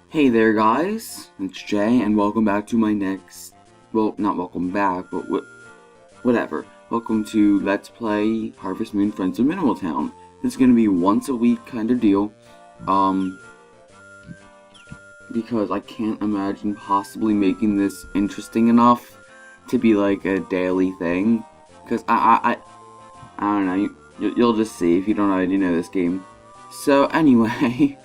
Hey there guys, it's Jay and welcome back to my next, well not welcome back, but whatever. Welcome to Let's Play Harvest Moon Friends of Minimal Town. This is going to be once a week kind of deal, because I can't imagine possibly making this interesting enough to be like a daily thing, because I don't know, you'll just see if you don't already know this game. So anyway,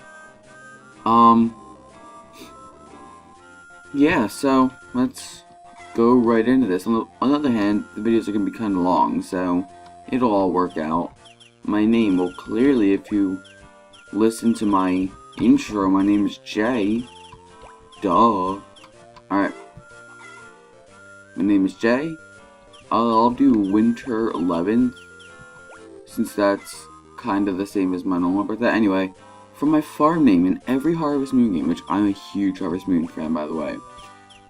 yeah, so let's go right into this. On the other hand, the videos are going to be kind of long, so it'll all work out. My name, well, clearly if you listen to my intro, my name is Jay. Duh. Alright. My name is Jay. I'll do Winter 11th, since that's kind of the same as my normal birthday. Anyway, for my farm name in every Harvest Moon game, which I'm a huge Harvest Moon fan, by the way.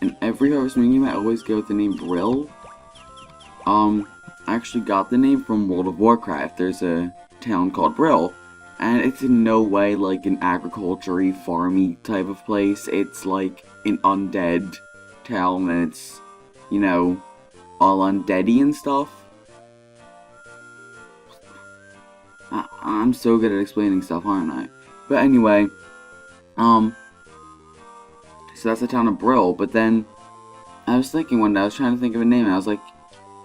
In every Harvest Moon game, I always go with the name Brill. I actually got the name from World of Warcraft. There's a town called Brill, and it's in no way like an agriculture-y, farmy type of place. It's like an undead town, and it's, you know, all undeady and stuff. I'm so good at explaining stuff, aren't I? But anyway, so that's the town of Brill, but then I was thinking one day, I was trying to think of a name, and I was like,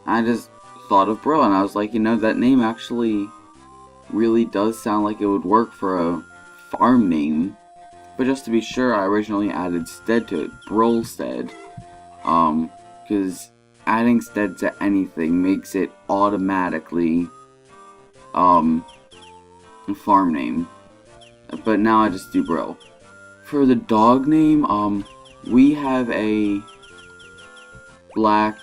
I just thought of Brill, and I was like, you know, that name actually really does sound like it would work for a farm name. But just to be sure, I originally added stead to it, Brillstead, because adding stead to anything makes it automatically, a farm name. But now I just do Brill. For the dog name, we have a black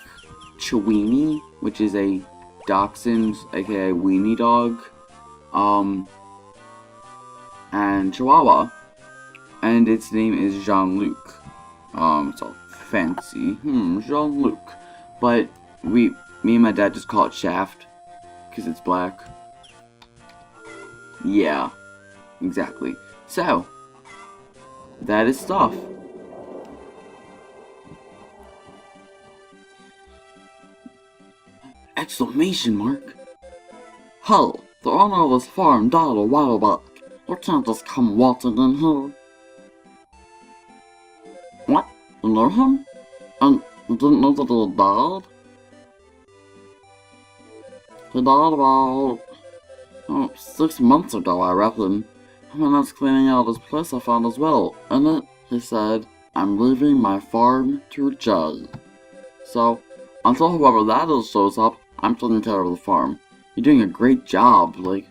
Chiweenie, which is a Dachshund, aka weenie dog, and Chihuahua, and its name is Jean-Luc. It's all fancy, Jean-Luc, but me and my dad just call it Shaft, because it's black. Yeah, exactly. So, that is stuff. Exclamation mark. Hell, the owner of this farm died a while back. You can't just come waltzing in here. What? You know him? And you didn't know that he had died? He died about 6 months ago, I reckon. When I was cleaning out his place, I found his will. In it, he said, "I'm leaving my farm to Jay." So, until whoever that is shows up, I'm taking care of the farm. You're doing a great job, like...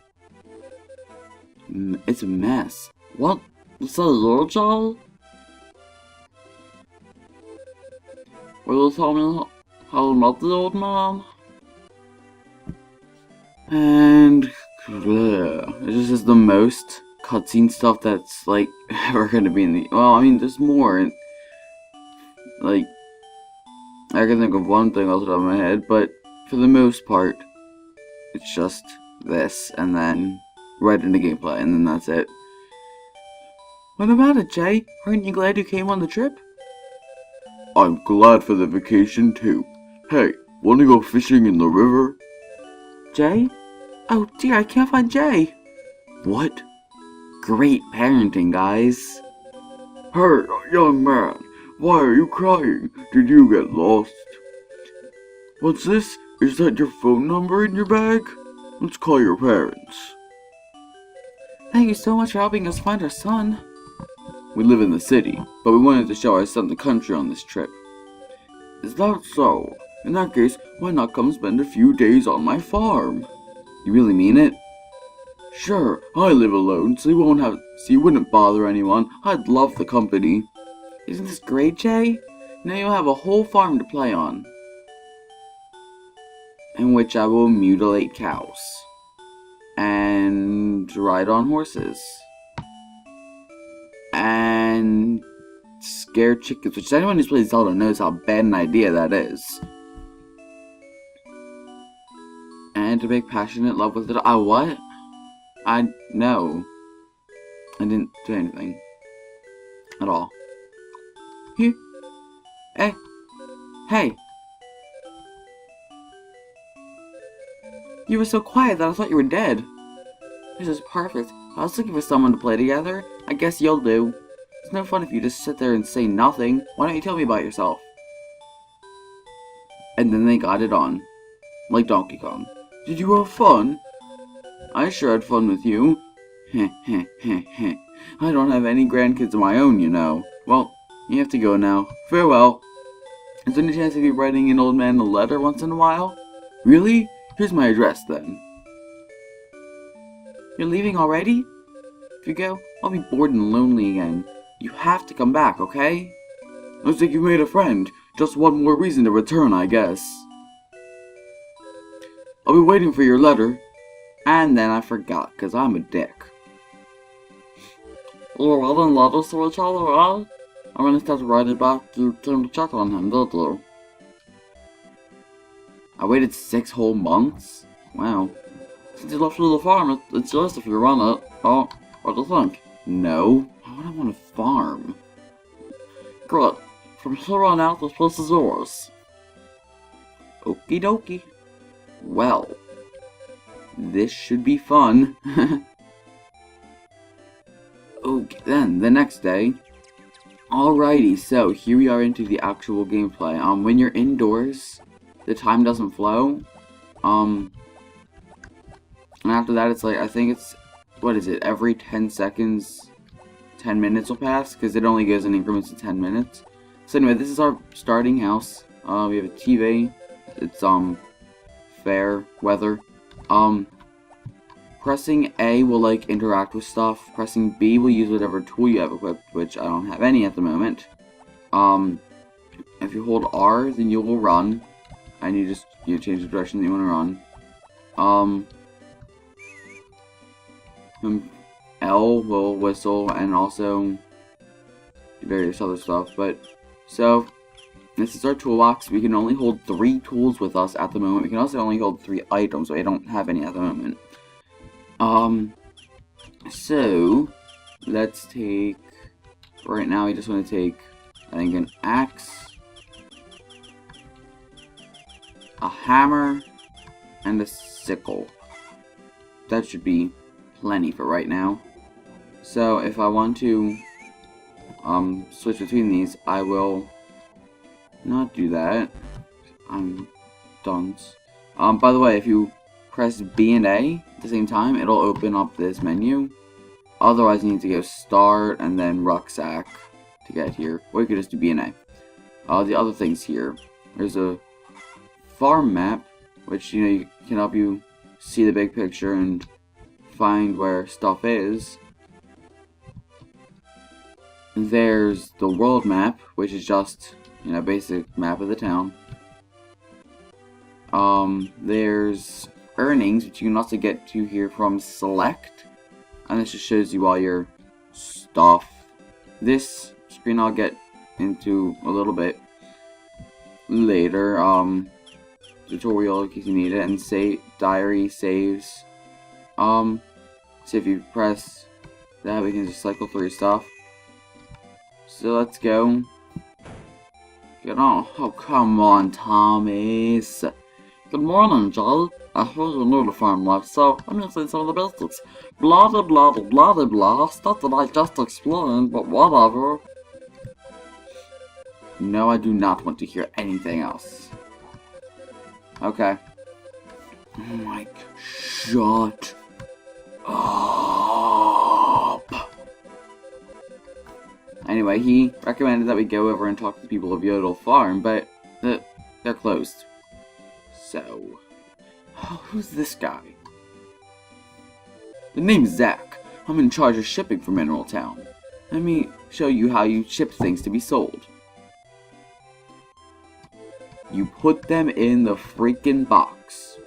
It's a mess. What? You say you're Jay? Will you tell me how you met the old man? And... yeah, it just is the most cutscene stuff that's, like, ever gonna be in the... well, I mean, there's more, and... like... I can think of one thing off the top of my head, but for the most part, it's just this, and then right into gameplay, and then that's it. What about it, Jay? Aren't you glad you came on the trip? I'm glad for the vacation, too. Hey, wanna go fishing in the river? Jay? Oh dear, I can't find Jay. What? Great parenting, guys. Hey, young man, why are you crying? Did you get lost? What's this? Is that your phone number in your bag? Let's call your parents. Thank you so much for helping us find our son. We live in the city, but we wanted to show our son the country on this trip. Is that so? In that case, why not come spend a few days on my farm? You really mean it? Sure, I live alone, so you wouldn't bother anyone. I'd love the company. Isn't this great, Jay? Now you'll have a whole farm to play on, in which I will mutilate cows and ride on horses and scared chickens, which anyone who's played Zelda knows how bad an idea that is. And to make passionate love with it. What? No. I didn't do anything. At all. Here. Hey. You were so quiet that I thought you were dead. This is perfect. I was looking for someone to play together. I guess you'll do. It's no fun if you just sit there and say nothing. Why don't you tell me about yourself? And then they got it on. Like Donkey Kong. Did you have fun? I sure had fun with you. Heh heh heh heh. I don't have any grandkids of my own, you know. Well, you have to go now. Farewell. Is there any chance of you writing an old man a letter once in a while? Really? Here's my address, then. You're leaving already? If you go, I'll be bored and lonely again. You have to come back, okay? Looks like you made a friend. Just one more reason to return, I guess. I'll be waiting for your letter. And then I forgot, because I'm a dick. You're writing letters to each other, right? And when instead of writing back, you came to check on him, did you? I waited 6 whole months? Wow. Since you left the farm, it's yours if you run it. Oh, what do you think? No. Why would I want to farm? Good. From here on out, this place is yours. Okie dokie. Well. This should be fun. Okay, then, the next day. Alrighty, so here we are into the actual gameplay. When you're indoors, the time doesn't flow. And after that, it's like, I think it's, what is it, every 10 seconds, 10 minutes will pass, because it only goes in increments of 10 minutes. So anyway, this is our starting house. We have a TV. It's, fair weather. Pressing A will, like, interact with stuff. Pressing B will use whatever tool you have equipped, which I don't have any at the moment. If you hold R, then you will run. And you just, change the direction that you want to run. L will whistle, and also various other stuff, but, so, this is our toolbox. We can only hold 3 tools with us at the moment. We can also only hold 3 items, so I don't have any at the moment. So, let's take, right now we just want to take, I think, an axe, a hammer, and a sickle. That should be plenty for right now. So, if I want to, switch between these, I will not do that. I'm dunce. By the way, if you press B and A at the same time, it'll open up this menu. Otherwise, you need to go start and then rucksack to get here. Or you could just do B and A. The other things here, there's a farm map, which, can help you see the big picture and find where stuff is. There's the world map, which is just, basic map of the town. There's earnings, which you can also get to here from select, and this just shows you all your stuff. This screen I'll get into a little bit later, tutorial in case you need it, and save, diary, saves. So if you press that, we can just cycle through stuff. So let's go. Get on. Oh, come on, Thomas. Good morning, Joe. I heard you're new to farm life, so I'm gonna say some of the basics. Blah blah blah blah blah blah. Stuff that I just explained, but whatever. No, I do not want to hear anything else. Okay. Oh my. Shut up. Anyway, he recommended that we go over and talk to the people of Yodel Farm, but they're closed. So, who's this guy? The name's Zach. I'm in charge of shipping for Mineral Town. Let me show you how you ship things to be sold. You put them in the freaking box.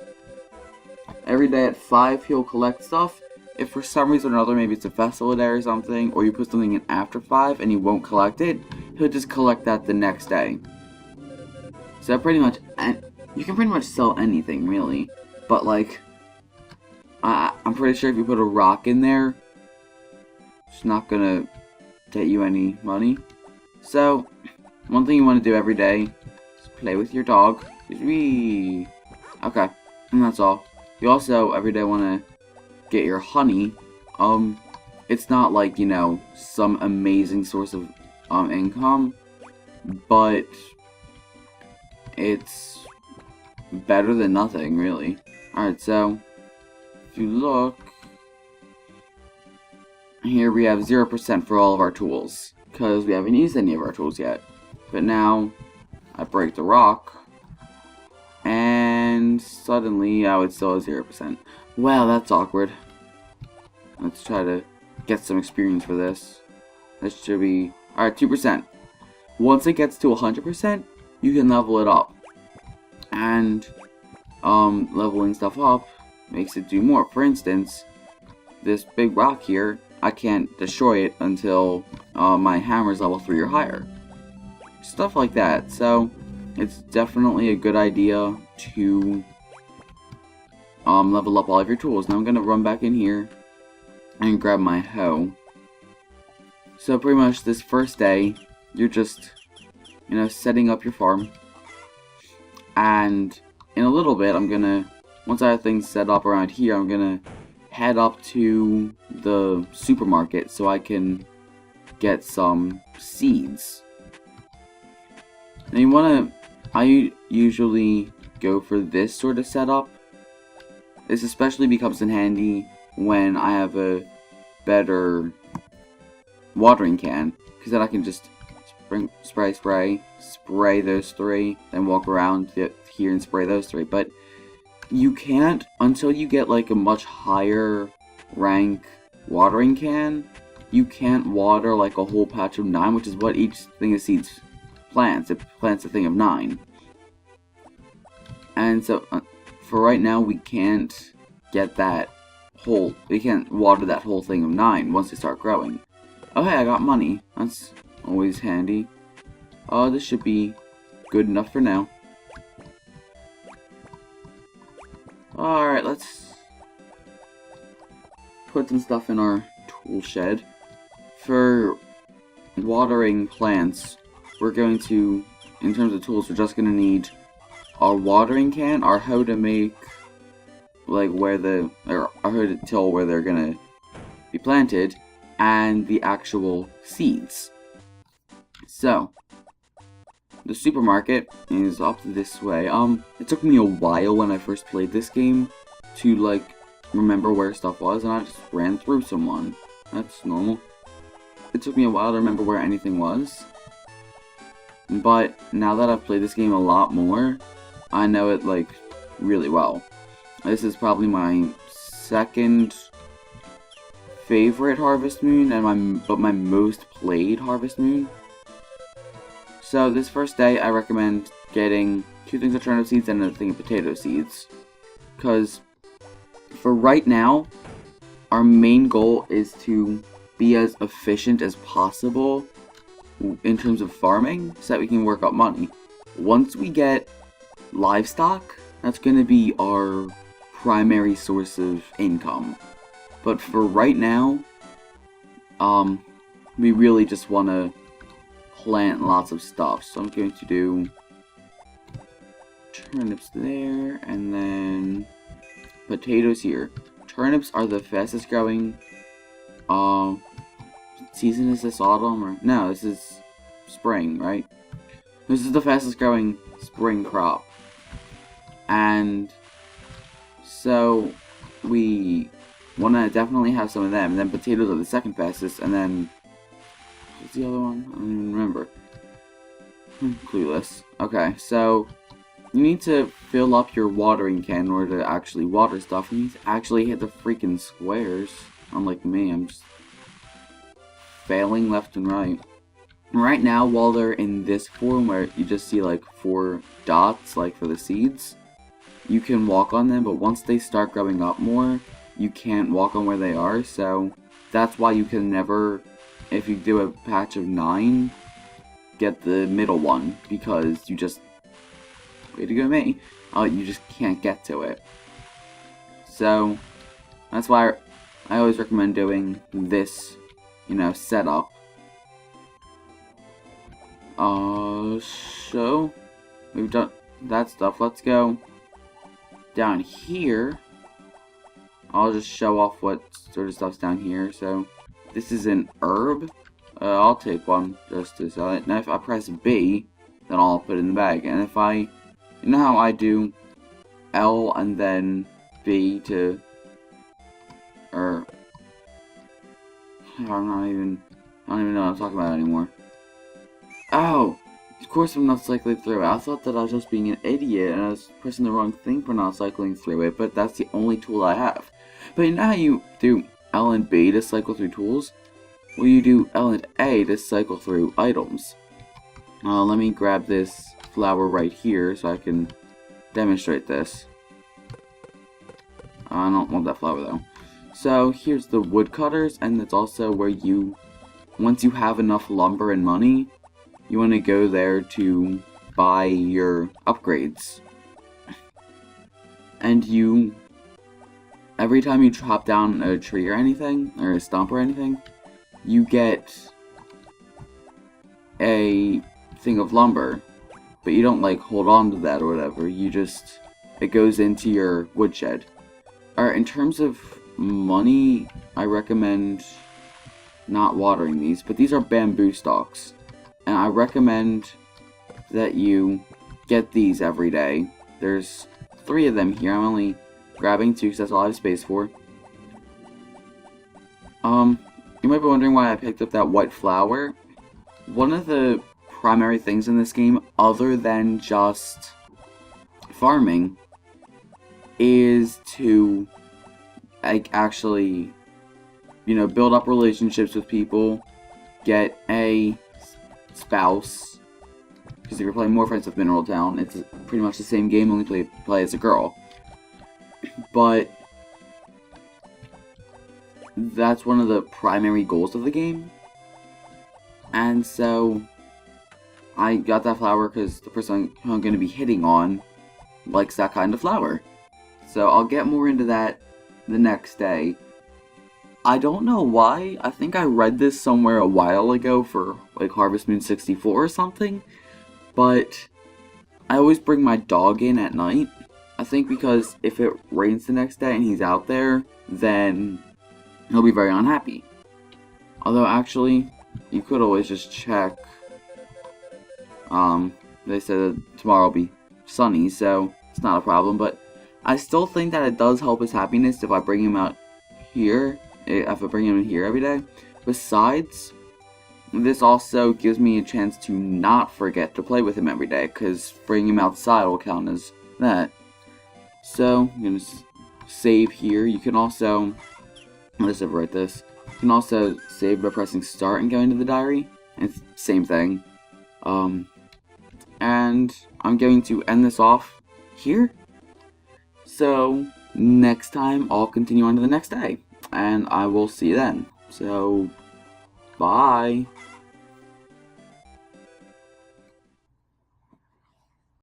Every day at 5, he'll collect stuff. if for some reason or another, maybe it's a festival day or something, or you put something in after 5 and he won't collect it, he'll just collect that the next day. So pretty much, you can pretty much sell anything, really. But like, I'm pretty sure if you put a rock in there, it's not gonna get you any money. So, one thing you want to do every day is play with your dog. Whee! Okay, and that's all. You also every day want to get your honey. It's not like, you know, some amazing source of income, but it's better than nothing, really. Alright, so if you look here, we have 0% for all of our tools because we haven't used any of our tools yet. But now I break the rock and suddenly I would still have 0%. Wow, that's awkward. Let's try to get some experience for this. This should be... Alright, 2%. Once it gets to 100%, you can level it up. And, leveling stuff up makes it do more. For instance, this big rock here, I can't destroy it until my hammer's level 3 or higher. Stuff like that. So, it's definitely a good idea to level up all of your tools. Now I'm gonna run back in here and grab my hoe. So pretty much this first day, you're just, you know, setting up your farm. And in a little bit, once I have things set up around here, I'm gonna head up to the supermarket so I can get some seeds. And I usually go for this sort of setup. This especially becomes in handy when I have a better watering can, because then I can just spray those 3, then walk around here and spray those 3. But you can't, until you get like a much higher rank watering can, you can't water like a whole patch of 9, which is what each thing of seeds plants. It plants a thing of 9. And so, for right now, we can't get we can't water that whole thing of 9 once they start growing. Oh hey, I got money. That's always handy. This should be good enough for now. Alright, let's put some stuff in our tool shed. For watering plants, we're going to, in terms of tools, we're just going to need our watering can, our hoe to make, like, our hoe to till where they're going to be planted, and the actual seeds. So, the supermarket is up this way. It took me a while when I first played this game to, like, remember where stuff was, and I just ran through someone. That's normal. It took me a while to remember where anything was. But now that I've played this game a lot more, I know it, like, really well. This is probably my second favorite Harvest Moon, and my most played Harvest Moon. So this first day, I recommend getting 2 things of turnip seeds and a thing of potato seeds. Because for right now, our main goal is to be as efficient as possible in terms of farming so that we can work up money. Once we get livestock, that's going to be our primary source of income. But for right now, we really just want to plant lots of stuff. So I'm going to do turnips there, and then potatoes here. Turnips are the fastest growing. Season is this autumn or no? This is spring, right? This is the fastest growing spring crop, and so we want to definitely have some of them. And then potatoes are the second fastest, and then what's the other one? I don't even remember. Clueless. Okay, so you need to fill up your watering can in order to actually water stuff. You need to actually hit the freaking squares. Unlike me, I'm just failing left and right. Right now, while they're in this form where you just see like 4 dots, like for the seeds, you can walk on them, but once they start growing up more, you can't walk on where they are, so that's why you can never, if you do a patch of 9, get the middle one, because you just, way to go me, you just can't get to it. So, that's why I always recommend doing this, setup. So, we've done that stuff. Let's go down here. I'll just show off what sort of stuff's down here. So, this is an herb. I'll take one just to sell it. And if I press B, then I'll put it in the bag. And if you know how I do L and then B to, or, I don't even know what I'm talking about anymore. Oh, of course I'm not cycling through it. I thought that I was just being an idiot and I was pressing the wrong thing for not cycling through it, but that's the only tool I have. But you know how you do L and B to cycle through tools? Well, you do L and A to cycle through items. Let me grab this flower right here so I can demonstrate this. I don't want that flower though. So here's the woodcutters, and it's also where once you have enough lumber and money, you want to go there to buy your upgrades. And every time you chop down a tree or anything, or a stump or anything, you get a thing of lumber. But you don't like hold on to that or whatever, it goes into your woodshed. Alright, in terms of money, I recommend not watering these, but these are bamboo stalks. And I recommend that you get these every day. There's 3 of them here. I'm only grabbing 2 because that's all I have space for. You might be wondering why I picked up that white flower. One of the primary things in this game, other than just farming, is to actually, build up relationships with people, get a spouse, because if you're playing More Friends with Mineral Town, it's pretty much the same game, only play as a girl. But that's one of the primary goals of the game, and so I got that flower because the person I'm going to be hitting on likes that kind of flower. So I'll get more into that the next day. I don't know why. I think I read this somewhere a while ago for like Harvest Moon 64 or something. But I always bring my dog in at night. I think because if it rains the next day and he's out there, then he'll be very unhappy. Although actually, you could always just check. They said that tomorrow will be sunny, so it's not a problem. But I still think that it does help his happiness if I bring him out here. If I bring him in here every day. Besides, this also gives me a chance to not forget to play with him every day, because bringing him outside will count as that. So, I'm going to save here. You can also, let's overwrite this. You can also save by pressing start and going to the diary. It's same thing. And I'm going to end this off here. So, next time I'll continue on to the next day. And I will see you then. So, bye.